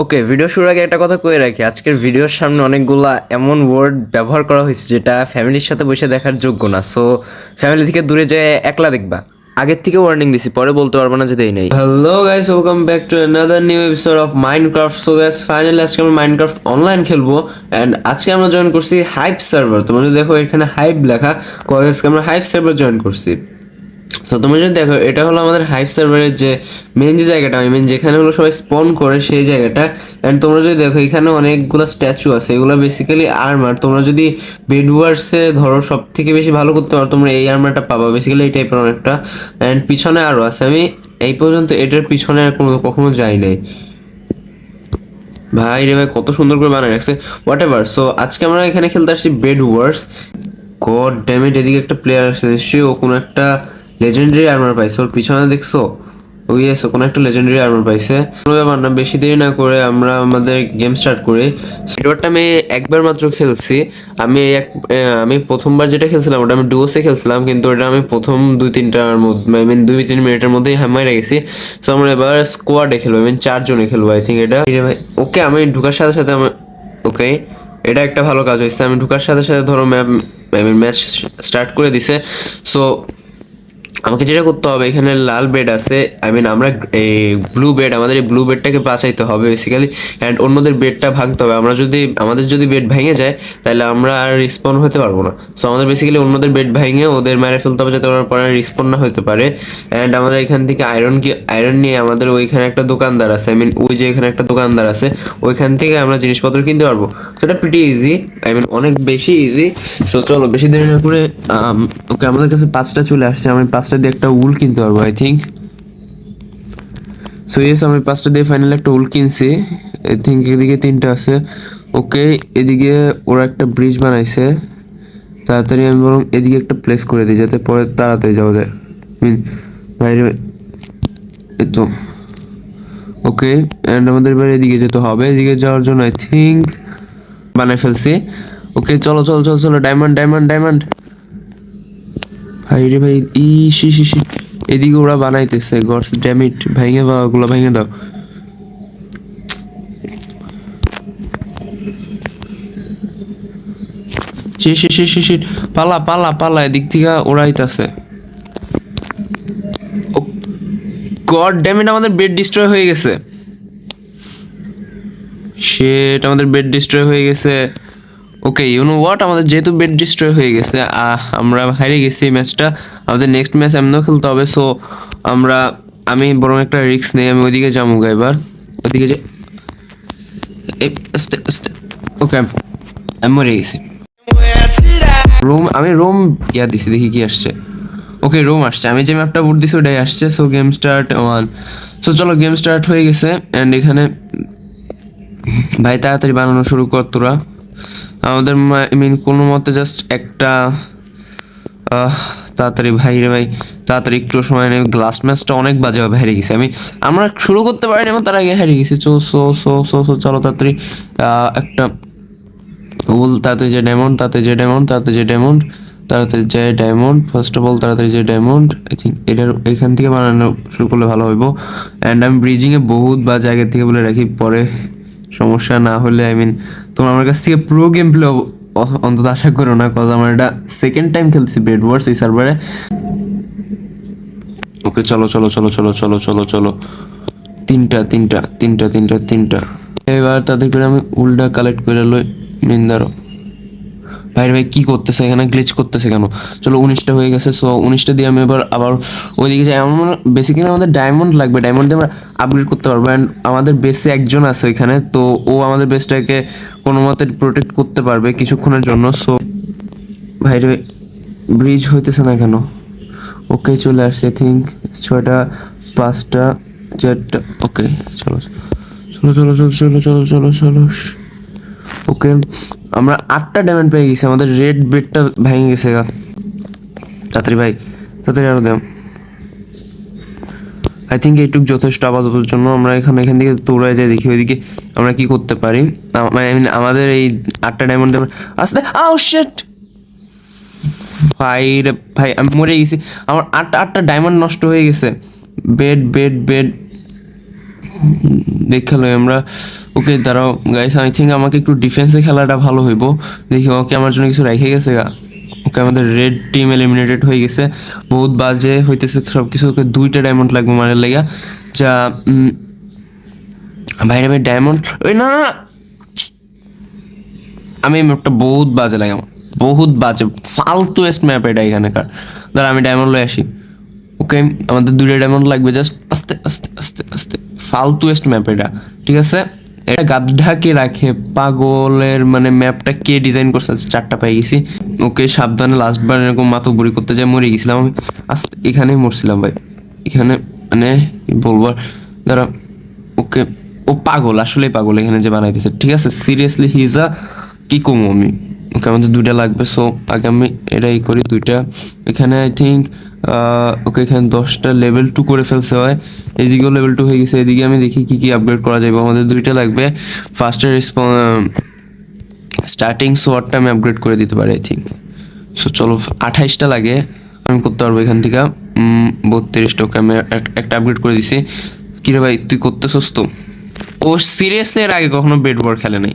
ওকে, video শুরুর আগে একটা কথা কয়ে রাখি, আজকের ভিডিওর সামনে অনেকগুলা এমন ওয়ার্ড ব্যবহার করা হয়েছে যেটা ফ্যামিলির সাথে বসে দেখার যোগ্য না। সো ফ্যামিলি থেকে দূরে যেয়ে একলা দেখবা। আগের থেকে ওয়ার্নিং দিছি, পরে বলতে পারবো না যে দেই নাই। Hello guys, welcome back to another new episode of Minecraft. So guys, finally আজকে আমরা মাইনক্রাফট অনলাইন খেলবো অ্যান্ড আজকে আমরা জয়েন করছি হাইপ সার্ভার। তোমরা যদি দেখো এখানে হাইপ লেখা, আজকে আমরা হাইপ সার্ভার জয়েন করছি। তো তুমি যদি দেখো, এটা হলো আমাদের হাইপ সার্ভারের যে মেন যে জায়গাটা, আই মিন যেখানে হলো সবাই স্পন করে সেই জায়গাটা। অ্যান্ড তোমরা যদি দেখো এখানে অনেকগুলো স্ট্যাচু আছে, এগুলো বেসিক্যালি আর্মার। তোমরা যদি বেডওয়ার্সে ধরো সব থেকে বেশি ভালো করতে পারো, তোমরা এই আর্মারটা পাবা, বেসিক্যালি এই টাইপের অনেকটা। অ্যান্ড পিছনে আরও আছে, আমি এই পর্যন্ত এটার পিছনে আর কখনো যাই নাই। ভাই রে ভাই, কত সুন্দর করে বানায় রাখছে। হোয়াট এভার, সো আজকে আমরা এখানে খেলতে আসছি বেড ওয়ার্স। গড ড্যামেজ, এদিকে একটা প্লেয়ার আসছে, নিশ্চয়ই ও কোনো একটা লেজেন্ডারি আর্মার পাইছে। ওর পিছনে দেখছো, ও ইয়েস, ও কোনো একটা লেজেন্ডারি আর্মার পাইছে। কোনো ব্যাপার না, বেশি দেরি না করে আমরা আমাদের গেম স্টার্ট করি। ভিডিওটা আমি একবার মাত্র খেলছি। আমি প্রথমবার যেটা খেলছিলাম ওটা আমি ডুওসে খেলছিলাম, কিন্তু ওটা আমি প্রথম 2-3টার মধ্যে, আই মিন 2-3 মিনিটের মধ্যেই মাইরে গেছি। সো আমরা এবার স্কোয়াডে খেলবো, আই মিন 4 জনে খেলবো আই থিঙ্ক এটা। ভাই ওকে, আমি ঢুকার সাথে সাথে ওকে, এটা একটা ভালো কাজ হয়েছে। আমি ঢুকার সাথে সাথে ধরো ম্যাচ স্টার্ট করে দিছে। সো আমাকে যেটা করতে হবে, এখানে লাল বেড আছে, আই মিন আমরা এই ব্লু বেড, আমাদের এই ব্লু বেডটাকে বাঁচাইতে হবে বেসিক্যালি। অ্যান্ড অন্যদের বেডটা ভাঙতে হবে। আমাদের যদি বেড ভেঙে যায় তাহলে আমরা আর রিস্পন হতে পারবো না। সো আমাদের বেসিক্যালি অন্যদের বেড ভেঙে ওদের মেরে ফেলতে হবে, যাতে ওরা পরে রিস্পন না হতে পারে। অ্যান্ড আমাদের এখান থেকে আয়রন নিয়ে আমাদের ওইখানে একটা দোকানদার আছে, আই মিন ওই যে এখানে একটা দোকানদার আছে, ওইখান থেকে আমরা জিনিসপত্র কিনতে পারবো। সো এটা প্রিটি ইজি, আই মিন অনেক বেশি ইজি। সো চলো বেশি দেরি না করে, ওকে, আমাদের কাছে 5টা চলে আসছে। আমি 5টা দিয়ে একটা উল কিনতে পারবো আই থিঙ্ক। সো ইয়েস, আমি 5টা দিয়ে ফাইনালি একটা উল কিনছি। আই থিঙ্ক এদিকে 3টা আছে। ওকে, এদিকে ওরা একটা ব্রিজ বানাইছে। তাড়াতাড়ি আমি বরং এদিকে একটা প্লেস করে দিই, যাতে পরে তাড়াতাড়ি যাওয়া যায়। মিন বাইরে, এই তো। ওকে, অ্যান্ড আমাদের এবার এদিকে যেতে হবে। এদিকে যাওয়ার জন্য আই থিঙ্ক বানাই ফেলছি। ওকে, চলো চলো চলো চলো, ডায়মন্ড ডায়মন্ড ডায়মন্ড। ভাই রে ভাই, ইস, এদিকে ওরা বানাইতেছে। গডস ড্যামিট, ভেঙে দাও ওগুলো, ভেঙে দাও। শিট, পালা পালা পালা, এদিক থেকে ওরাইতেছে। গড ড্যামিট, আমাদের বেড ডিস্ট্রয় হয়ে গেছে। শিট, আমাদের বেড ডিস্ট্রয় হয়ে গেছে। ওকে, ইউ নো হোয়াট, আমাদের যেহেতু বেড ডিস্ট্রয় হয়ে গেছে, আমরা হারিয়ে গেছি এই ম্যাচটা। আমাদের নেক্সট ম্যাচ এমনও খেলতে হবে। সো আমি বরং একটা রিস্ক নেই, আমি ওইদিকে যাবো এবার। ওইদিকে যে ওকে, আমি মরে গেছি। আমি রোম ইয়া দিছি, দেখি কি আসছে। ওকে, রোম আসছে। আমি যে ম্যাপটা ভোট দিছি ওটাই আসছে। So game start 1। সো চলো, গেম স্টার্ট হয়ে গেছে। অ্যান্ড এখানে ভাই তাড়াতাড়ি বানানো শুরু কর তোরা। আমাদের আই মিন কোনো মতে জাস্ট একটা তাড়াতাড়ি ভাই রে ভাই, তাড়াতাড়ি একটু সময় নেই। গ্লাস ম্যাচটা অনেক বাজেভাবে হারিয়ে গেছি আমি। আমরা শুরু করতে পারিনি, আমার তার আগে হারিয়ে গেছি। চলো তাড়াতাড়ি একটা উল, তাড়াতাড়ি যে ডায়মন্ড, তাড়াতাড়ি যে ডায়মন্ড, ফার্স্ট অফ অল তাড়াতাড়ি যে ডায়মন্ড। আই থিঙ্ক এখান থেকে বানানো শুরু করলে ভালো হইব। অ্যান্ড আমি ব্রিজিংয়ে বহুত বা জায়গা থেকে বলে রাখি, পরে সমস্যা না হলে, আই মিন তোমরা আমার কাছ থেকে প্রো গেম প্লে অন্তত আশা করো না, কজ আমার এটা সেকেন্ড টাইম খেলছি বেড ওয়ার্স এই সার্ভারে। ওকে, চলো। তিনটা। এবার তাদের করে আমি উলটা কালেক্ট করে লই। নিন্দারও ভাই ভাই, কি করতেছে এখানে, গ্লিচ করতেছে কেন? চলো, 19টা হয়ে গেছে। সো 19টা দিয়ে আমি এবার আবার ওইদিকে যাই। আমার বেসিক্যালি আমাদের ডায়মন্ড লাগবে, ডায়মন্ড দিয়ে আমরা আপগ্রেড করতে পারবো। অ্যান্ড আমাদের বেসে একজন আছে ওইখানে, তো ও আমাদের বেসটাকে কোনো মতে প্রোটেক্ট করতে পারবে কিছুক্ষণের জন্য। সো ভাই রে, ব্রিজ হইতেছে না কেন? ওকে, চলে আসছে আই থিঙ্ক 6টা, 5টা, 4টা। ওকে, চলো। ওকে, আমরা 8টা ডায়মন্ড পেয়ে গেছি। আমাদের রেড বেডটা ভেঙে গেছে গা। তাড়াতাড়ি ভাই, তাড়াতাড়ি আরো দাম। আই থিঙ্ক এইটুক যথেষ্ট আপাততের জন্য। আমরা এখান থেকে দৌড়ায় যাই, দেখি ওইদিকে আমরা কি করতে পারি। আমাদের এই 8টা ডায়মন্ড আসতে শিট ভাই রে ভাই, আমি মরে গেছি। আমার 8টা ডায়মন্ড নষ্ট হয়ে গেছে। বেড দেখালো আমরা। ওকে দাঁড়াও গাইস, আই থিঙ্ক আমাকে একটু ডিফেন্সে খেলাটা ভালো হইব। দেখি ওকে আমার জন্য কিছু রেখে গেছে গা। ওকে আমাদের রেড টিম এলিমিনেটেড হয়ে গেছে, বহুত বাজে হইতেছে সব কিছু। ওকে 2টা ডায়মন্ড লাগবে মারের লেগা। যা ভাই ভাই ডায়মন্ড, ওই না না না। আমি এই ম্যাপটা বহুত বাজে লাগে আমার, বহুত বাজে ফালতু এস্ট ম্যাপ এটা এখানেকার। দাঁড়া আমি ডায়মন্ড লয়ে আসি। ওকে আমাদের 2টা ডায়মন্ড লাগবে, জাস্ট আস্তে আস্তে আস্তে আস্তে। ফালতু এস্ট ম্যাপ এটা, ঠিক আছে? এটা গাদ্ধাকে রাখে পাগলের, মানে ম্যাপটা কে ডিজাইন করছে? 4টা পেয়ে গেছি। ওকে সাবধানে, লাস্ট বার এরকম মাতব্বরি করতে যাই মরে গেছিলাম আমি। আস্তে এখানেই মরছিলাম ভাই, এখানে মানে কি বলবো আর। দাঁড়া ওকে, ও পাগল, আসলেই পাগল এখানে যে বানাইতেছে, ঠিক আছে? সিরিয়াসলি হি ইজ আ, কি কমু আমি। ওকে আমাদের 2টা লাগবে, সো আগে আমি এটাই করি 2টা। এখানে আই থিঙ্ক ওকে এখানে 10টা লেভেল 2 করে ফেলছে হয়। এদিকেও লেভেল 2 হয়ে গেছে। এদিকে আমি দেখি কি কি আপগ্রেড করা যাবে। আমাদের 2টা লাগবে। ফার্স্টের স্টার্টিং সোয়ারটা আমি আপগ্রেড করে দিতে পারি আই থিঙ্ক। সো চলো 28টা লাগে, আমি করতে পারবো এখান থেকে। 32টা। ওকে আমি একটা আপগ্রেড করে দিছি। কিরে ভাই তুই করতেছস তো? ও সিরিয়াসলি এর আগে কখনো বেড ওয়ার খেলে নাই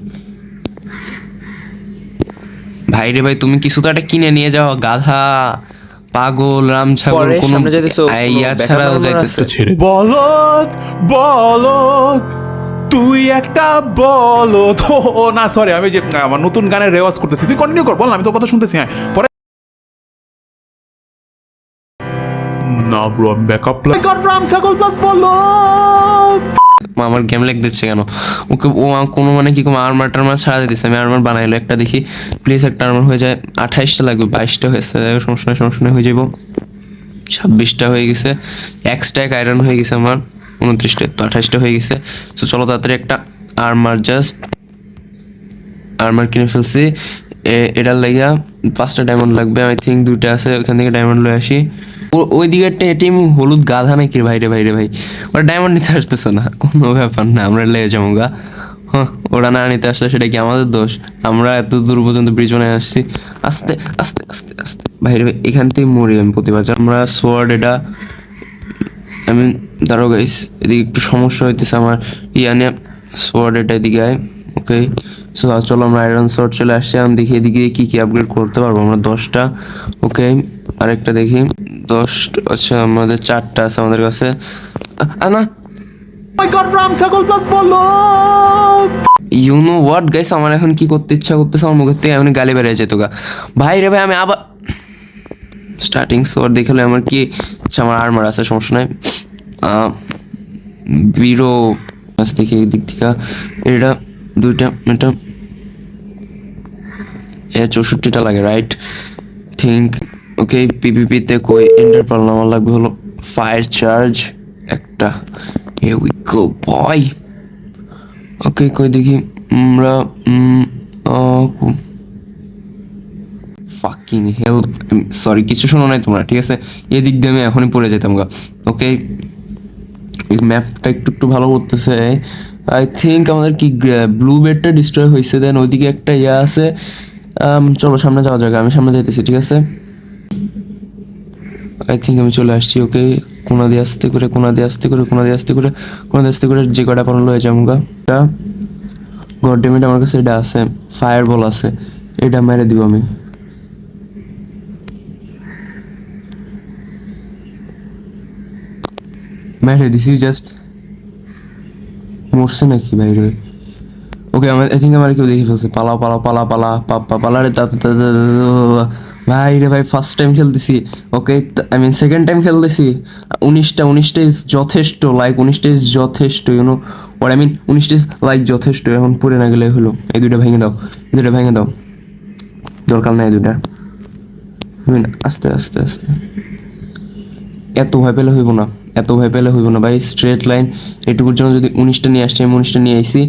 ভাই রে ভাই। তুমি কিছু তো একটা কিনে নিয়ে যাও, গাধা পাগল রাম ছাগল, পরে কোনো সামনে যাইতেছো, ইয়া কোনো ছাড়াও backup armor যাইতেছে। আছে? ছেড়ে বলদ বলদ, তুই একটা বলদ। ও না সরি, আমি যে আমার নতুন গানের রেওয়াজ করতেছি, তুই কন্টিনিউ কর, বল না, আমি তোর কথা শুনতেছি। হ্যাঁ পরে না ব্রো, আমি ব্যাকআপ রাম ছাগল প্লাস বলদ। আমার গেম লেগ দিচ্ছে কেন? ওকে ও কোনো মানে কি কোনো আর্মার টার্মার ছাড়া দিতেছে। আমি আর্মার বানাইলো একটা, দেখি প্লিজ একটা আর্মার হয়ে যায়। 28টা লাগবে, 22টা হয়েছে, সমস্যা নেই সমস্যা নেই, হয়ে যাবো। 26টা হয়ে গেছে। এক্সট্যাক আয়রন হয়ে গেছে আমার 29টা, তো 28টা হয়ে গেছে। তো চলো তাড়াতাড়ি একটা আর্মার, জাস্ট আর্মার কিনে ফেলছি। এটার লাগিয়া 5টা ডায়মন্ড লাগবে আই থিঙ্ক। 2টা আছে, ওখান থেকে ডায়মন্ড লয়ে আসি। ওই দিকে একটা টিম হলুদ গাধা নাকি ভাইরে ভাইরে ভাই, ওরা ডায়মন্ড নিতে আসতেছে না। কোনো ব্যাপার না, আমরা লেগে যাবো গা। হ্যাঁ ওরা না নিতে আসলে সেটা কি আমাদের দোষ? আমরা এত দূর পর্যন্ত ব্রিজ বানায় আসছি। আস্তে আস্তে আস্তে আস্তে ভাইরে ভাই, এখান থেকে মরি আমি প্রতিবার। আমরা সোয়ার্ড এটা আমি, দাঁড়ো গাইস এদিকে একটু সমস্যা হইতেছে আমার। নিয়ে সোয়ার্ড এটা এদিকে আয়। ওকে সো চলো আমরা আয়রন সোয়ার্ড চলে আসছি। আমি দেখি এদিকে কি কি আপগ্রেড করতে পারবো আমরা। 10টা। ওকে আরেকটা দেখি 10টা। আচ্ছা আমাদের 4টা আছে আমাদের কাছে। না মাই গড, রাম ছাগল প্লাস বলদ। ইউ নো হোয়াট গাইস, আমার এখন কি করতে ইচ্ছা করতেছে, আমার মুখের থেকে এমনি গালি বেরিয়ে যেত গা। ভাই রে ভাই আমি আবার স্টার্টিং সোয়ার্ড দেখালে আমার কি, আচ্ছা আমার আর্মার আছে সমস্যা নাই। বিরো আছে দেখি এই দিক থেকে। এটা 2টা, এটা 64টা লাগে রাইট থিঙ্ক। ওকে পিপিপিতে কই এন্টার পারলাম, আমার লাগবে হলো ফায়ার চার্জ একটা। হিয়ার উই গো বয়। ওকে কই দেখি আমরা ফাকিং হেল্প, সরি কিছু শোনো নাই তোমরা, ঠিক আছে? এদিক দিয়ে আমি এখনই পড়ে যেতাম গা। ওকে এই ম্যাপটা একটু একটু ভালো করতেছে। আই থিঙ্ক আমাদের কি ব্লু বেডটা ডিস্ট্রয় হয়েছে, দেন ওইদিকে একটা ইয়া আছে। চলো সামনে যাওয়া যাক, আমি সামনে যাইতেছি, ঠিক আছে? আই থিঙ্ক আমি চলে আসছি। ওকে কোনা দিয়ে আসতে করে, কোনা দিয়ে আসতে করে, কোনা দিয়ে আসতে করে, কোনা দিয়ে আসতে করে যে কটা পারলো লয়ে যাবো গা। এটা গড ড্যাম ইট, আমার কাছে এটা আছে, ফায়ার বল আছে, এটা মেরে দিব আমি। মেরে দিছি, জাস্ট মরছে নাকি ভাই রে? ওকে আমার আই থিঙ্ক আমার কেউ দেখে ফেলছে। পালাও পালাও পালা পালা পাপ্পা পালা রে ভাই রে ভাই, ফার্স্ট টাইম খেলতেছি। Okay I mean second time খেলতেছি। 19টা ইজ যথেষ্ট, লাইক 19টা ইজ যথেষ্ট, ইউনো ওর আই মিন 19টা ইজ লাইক যথেষ্ট। এখন পড়ে না গেলে হলো। এই 2টা ভেঙে দাও, এই 2টা ভেঙে দাও, দরকার নাই 2টা। আস্তে আস্তে আস্তে, এত ভয় পেলে হইব না, এত ভয় পেলে হইব না ভাই। স্ট্রেট লাইন এটুকুর জন্য যদি 19টা নিয়ে আসছি, আমি 19টা নিয়ে আইছি।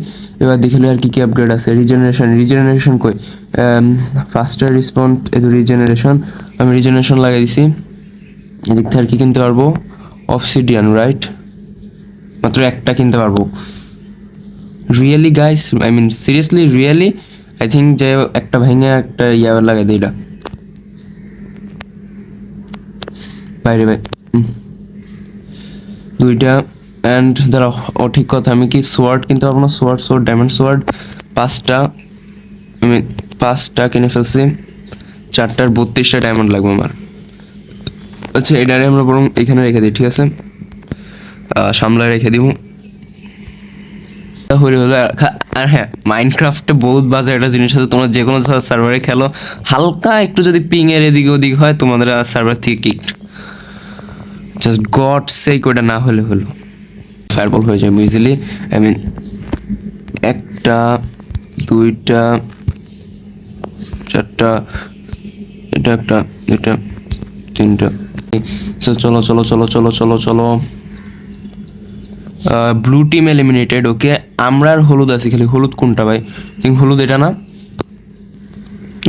এবার দেখিলে আর কি কি আপগ্রেড আছে। রিজেনারেশন কই? ফাস্টার রেসপন্স, এই রিজেনারেশন আমি রিজেনারেশন লাগাই দিছি। এদিক থেকে আর কি কিনতে পারবো? অবসিডিয়ান রাইট, মাত্র একটা কিনতে পারবো। Really guys, I mean seriously really I think যে একটা ভেঙে একটা ইয়া লাগাই দিই এটা। বাইরে ভাই 2টা অ্যান্ড দাঁড়াও, ও ঠিক কথা, আমি কি সোয়ার্ড কিনতে পারবো না? সোয়ার্ড ডায়মন্ড সোয়ার্ড 5টা, আমি 5টা কিনে ফেলছি, 4টার 32টা ডায়মন্ড লাগবে আমার। আচ্ছা এটারে আমরা বরং এখানে রেখে দিই, ঠিক আছে, সামলায় রেখে দিব হলো হলো। আর হ্যাঁ, মাইনক্রাফটে বহুত বাজে একটা জিনিস আছে, তোমরা যে কোনো সার্ভারে খেলো, হালকা একটু যদি পিং এর এদিকে ওদিক হয় তোমাদের সার্ভার থেকে কিক, জাস্ট গড সেক ওটা না হলে হলো, ফায়ারবল হয়ে যাবে ইজিলি। আই মিন 1টা 2টা 4টা, এটা 1টা 2টা 3টা। So, চলো চলো চলো চলো চলো চলো, ব্লু টিম এলিমিনেটেড। ওকে, আমরা আর হলুদ আছি, খালি হলুদ কোনটা ভাই? ঠিক হলুদ এটা না?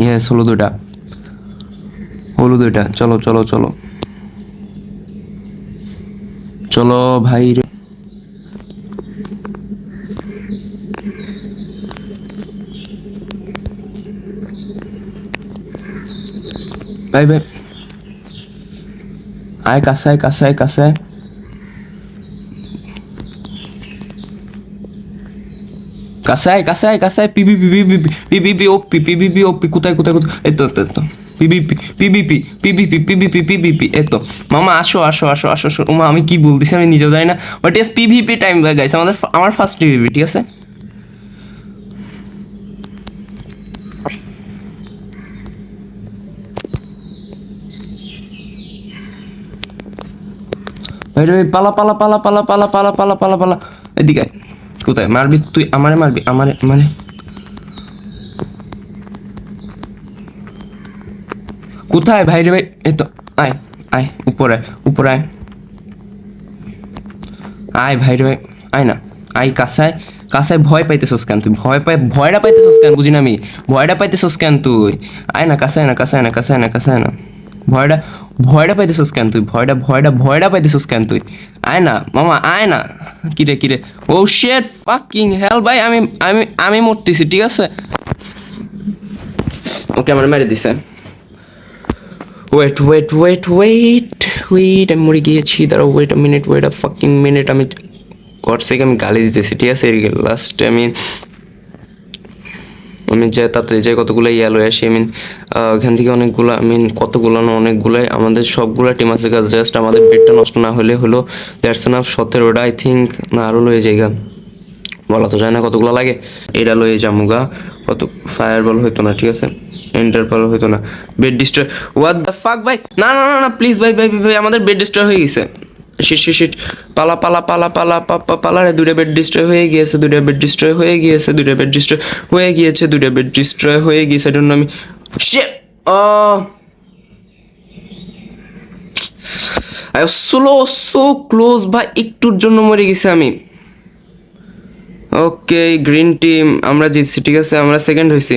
ইয়েস হলুদ ওটা, হলুদ এটা। চলো চলো চলো চলো ভাই রে। ভাই ভাই আয়, কাছে আয়, কাছে আয়, কাছে আয়। কাছে আয়, কাছে আয়, কাছে আয়। পিবিপি পিবিপি পিবিপি ওপি পিবিপি ওপি, কোথায় কোথায় কোথায়? এই তো তো তো PBP PBP PBP PBP PBP, এই তো মামা আসো আসো আসো আসো আসো। মা আমি কি বলতেছি আমি নিজেও জানি না, but yes PVP time guys, আমার ফার্স্ট পিভিপি, ঠিক আছে। ভাই রে, পালা পালা পালা পালা পালা পালা পালা পালা পালা, এদিকে আয়। কোথায় মারবি তুই? আমারে মারবি? আমারে মানে কোথায় ভাই রে ভাই? এই তো, আয় আয়, উপরে উপরে আয়, আয় ভাই রে ভাই, আয় না, আয় কাছায় কাছায়। ভয় পাইতেছস কেন তুই? ভয়টা পাইতেছস কেন বুঝি না আমি, ভয়টা পাইতেছস কেন তুই? আয় না, কাছায় না, কাছায় না, কাছায় না, কাছায় না। ভয়টা ভয়টা পাইতেছস কেন তুই? ভয়টা পাইতেছস কেন তুই? আয় না মামা, আয় না। কিরে কিরে, ও শিট ফাকিং হেল ভাই, আমি আমি আমি মরতেছি, ঠিক আছে। ওকে আমার মেরে দিছে। Wait wait wait wait wait, আমি মরে গিয়েছি, দাঁড়াও, wait a minute, wait a fucking minute. আমি হোয়াটসঅ্যাপে আমি গালি দিতেছি, ঠিক আছে। লাস্টে আমি আমি যে তাড়াতাড়ি যাই, কতগুলো ইয়ালো আসি, আই মিন এখান থেকে অনেকগুলো, আই মিন কতগুলো না অনেকগুলাই, আমাদের সবগুলো টিম আছে, জাস্ট আমাদের বেডটা নষ্ট না হলে হলো। That's enough. 17টা আই থিঙ্ক, না আরও লয়ে জায়গা, বলা তো যায় না কতগুলো লাগে। এটা লয়ে জামুগা, কত ফায়ার বল হইতো না, ঠিক আছে, এন্টার বল হইতো না। Bed destroy, what the fuck ভাই, না না না না প্লিজ ভাই ভাই ভাই, আমাদের বেড ডিস্ট্রয় হয়ে গেছে। শিট শিট শিট, পালা পালা পালা পালা পাপা পালা রে, 2টা বেড ডিস্ট্রয় হয়ে গিয়েছে, 2টা বেড ডিস্ট্রয় হয়ে গিয়েছে, 2টা বেড ডিস্ট্রয় হয়ে গিয়েছে, 2টা বেড ডিস্ট্রয় হয়ে গিয়েছে। জন্য আমি shit, I was so close ভাই, একটুর জন্য মরে গেছি আমি। ওকে গ্রিন টিম আমরা জিতছি, ঠিক আছে, আমরা সেকেন্ড হয়েছি।